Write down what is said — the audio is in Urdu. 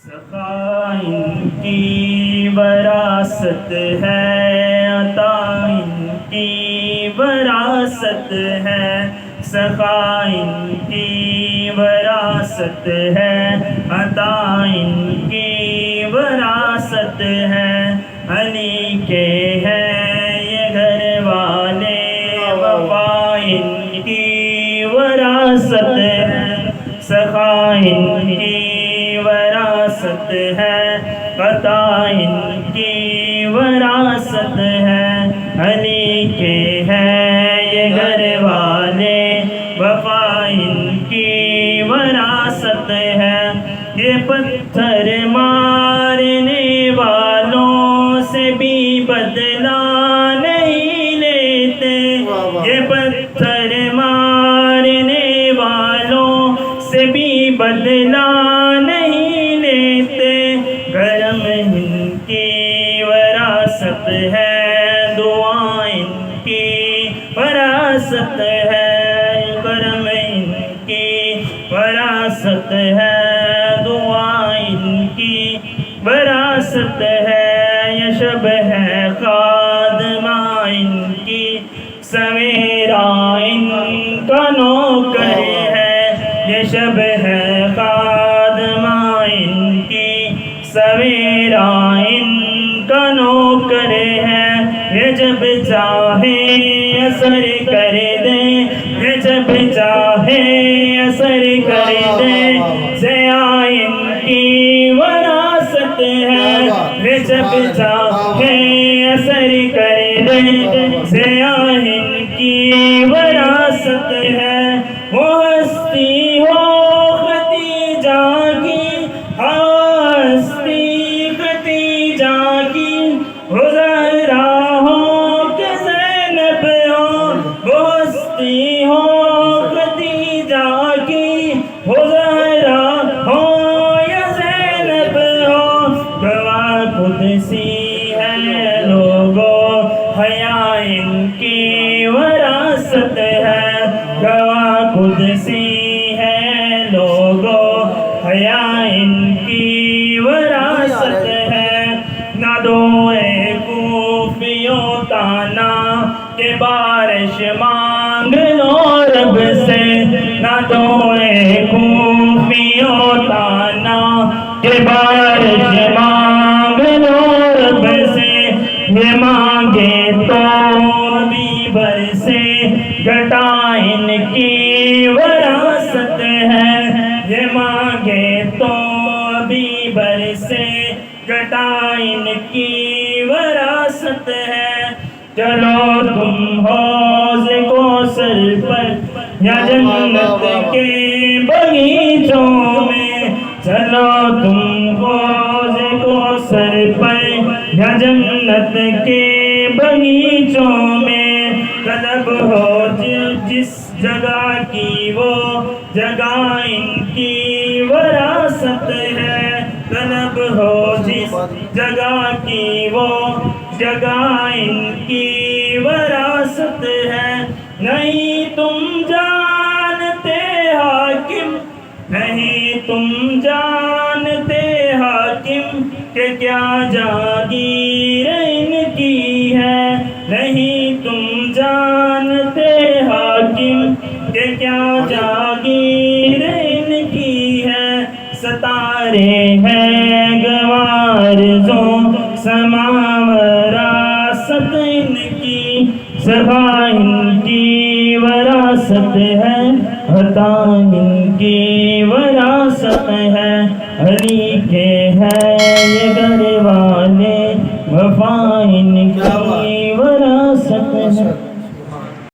سخا ان کی وراثت ہے، عطا ان کی وراثت ہے، سخا ان کی وراثت ہے، عطا ان کی وراثت ہے، علی کے ہیں یہ گھر والے، وفا ان کی وراثت ہے، سخا ان کی وراثت ہے، عطا ان کی وراثت ہے، علی کے ہیں یہ گھر والے، وفا ان کی وراثت ہے، یہ پتھر مارنے والوں سے بھی بدلہ نہیں لیتے، یہ پتھر مارنے والوں سے بھی بدلہ نہیں لیتے، کرم ان کی وراثت ہے، دعا ان کی وراثت ہے، کرم ان کی وراثت ہے، دعا ان کی وراثت ہے، یہ شب ہے خادمہ ان کی، سویرا ان کا نوکر ہے، یہ شب ہے خادمہ ان کی، سویرا ان کا نوکر ہے، یہ جب چاہے اثر کر دے، یہ جب چاہے اثر کر دے، ضیاء ان کی وراثت ہے، یہ جب چاہے اثر کر دے، ضیاء ان کی وراثت ہے، وہ ہستی ہو ختیجہ کی، ہستی ختیجہ کی، ہو زہرا ہو کہ زینب ہو، وہ ہستی ہو ختیجہ کی، ہو زہرا ہو یا زینب ہو، گواہ قدسی ہے لوگو، حیا ان کی وراثت ہے، گواہ قدسی ہے لوگو، حیا ان کی وراثت ہے، نہ دوئے کوفیوں تانا کہ بارش مانگ لو رب سے، نہ دوئے کوفیوں تانا کہ بارش مانگ لو رب سے، یہ مانگے تو بھی برسے، گھٹا ان کی وراثت ہے، یہ مانگے تو بھی برسے، گھٹا ان کی وراثت ہے، چلو تم حوض کوثر پر یا جنت کے باغیچوں میں، چلو تم حوض کوثر پر یا جنت کے باغیچوں میں، طلب ہو جس جگہ کی وہ جگہ ان کی وراثت ہے، طلب ہو جس جگہ کی وہ جگہ ان کی وراثت ہے، نہیں تم جانتے حاکم، نہیں تم جانتے حاکم کہ کیا جاگیر ان کی ہے، نہیں تم جانتے حاکم کہ کیا جاگیر ان کی ہے، ستارے ہیں گوارزوں سما وراثت ان کی، سخا ان کی وراثت ہے، عطا ان کی وراثت ہے، علی کے ہیں یہ گھر والے، وفا ان کی وراثت ہے۔